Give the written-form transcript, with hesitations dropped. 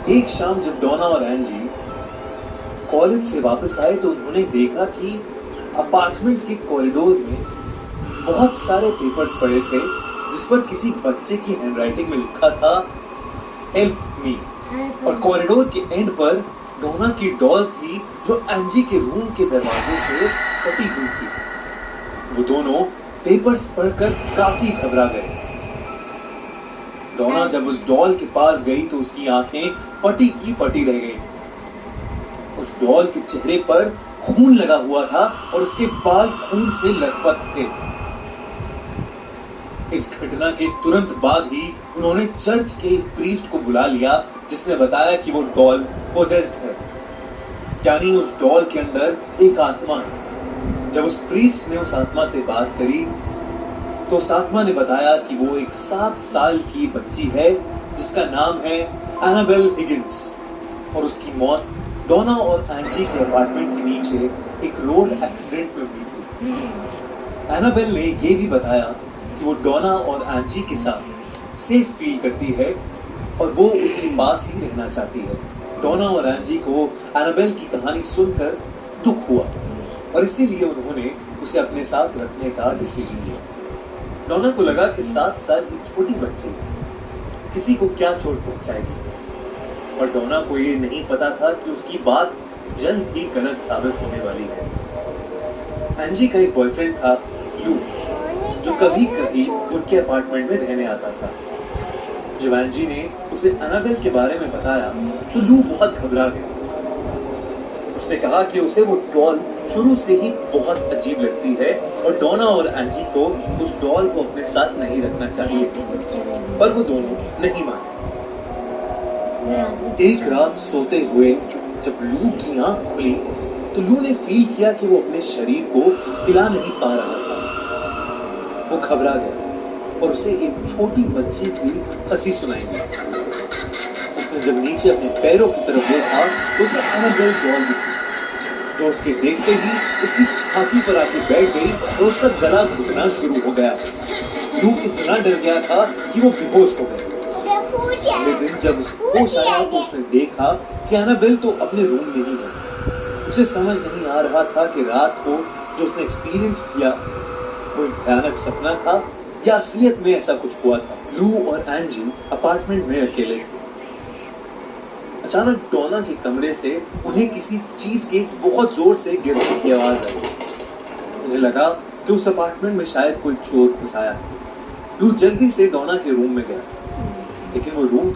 एक शाम जब डोना और एंजी कॉलेज से वापस आए तो उन्होंने देखा कि अपार्टमेंट के कॉरिडोर में बहुत सारे पेपर्स पड़े थे जिस पर किसी बच्चे की हैंडराइटिंग में लिखा था हेल्प मी। और कॉरिडोर के एंड पर डोना की डॉल थी जो एंजी के रूम के दरवाजे से सटी हुई थी। वो दोनों पेपर्स पढ़कर काफी घबरा गए। डोना जब उस डॉल के पास गई तो उसकी आंखें फटी की फटी रह गई। उस डॉल के चेहरे पर खून लगा हुआ था और उसके बाल खून से लथपथ थे। इस घटना के तुरंत बाद ही उन्होंने चर्च के एक प्रीस्ट को बुला लिया जिसने बताया कि वो डॉल पोजेस्ड है, यानी उस डॉल के अंदर एक आत्मा है। जब उस प्रीस्ट ने उस आत्मा से बात करी तो उस आत्मा ने बताया कि वो एक 7 साल की बच्ची है जिसका नाम है एनाबेल हिगिंस और उसकी मौत डोना और एंजी के अपार्टमेंट के नीचे एक रोड एक्सीडेंट में हुई थी। एनाबेल ने ये भी बताया कि वो डोना और एंजी के साथ सेफ फील करती है और वो उनके पास ही रहना चाहती है। डोना और एंजी को एनाबेल की कहानी सुनकर दुख हुआ और इसीलिए उन्होंने उसे अपने साथ रखने का डिसीजन लिया। डोना को लगा कि 7 साल की छोटी बच्ची किसी को क्या चोट पहुंचाएगी और डोना को ये नहीं पता था कि उसकी बात जल्द ही गलत साबित होने वाली है। एंजी का एक बॉयफ्रेंड था लू जो कभी कभी उनके अपार्टमेंट में रहने आता था। जब एंजी ने उसे एनाबेल के बारे में बताया तो लू बहुत घबरा गया। उसने कहा कि उसे वो डॉल शुरू से ही बहुत अजीब लगती है और डोना और एंजी को उस डॉल को अपने साथ नहीं रखना चाहिए, पर वो दोनों नहीं माने। एक रात सोते हुए जब लू की आंख खुली तो लू ने फील किया कि वो अपने शरीर को हिला नहीं पा रहा था। वो घबरा गया और उसे एक छोटी बच्ची की हंसी सुनाई दी। उसने जब नीचे अपने पैरों की तरफ देखा तो उसे एनाबेल डॉल दिखी जो उसके देखते ही उसकी छाती पर आके बैठ गई और उसका गला घुटना शुरू हो गया। लू इतना डर गया था कि वो बेहोश हो गया। अगले दिन जब उसको होश आया तो उसने देखा कि एनाबेल तो अपने रूम में ही है। उसे समझ नहीं आ रहा था कि रात को जो उसने एक्सपीरियंस किया वो एक भयानक सपना था या असलियत में ऐसा कुछ हुआ था। लू और एंजी अपार्टमेंट में अकेले थे। अचानक डोना के कमरे से उन्हें किसी चीज के बहुत जोर से गिरने की आवाज आई। उन्हें लगा कि उस अपार्टमेंट में शायद कोई चोर घुस आया है। लू जल्दी से डोना के रूम में गया, लेकिन वो रूम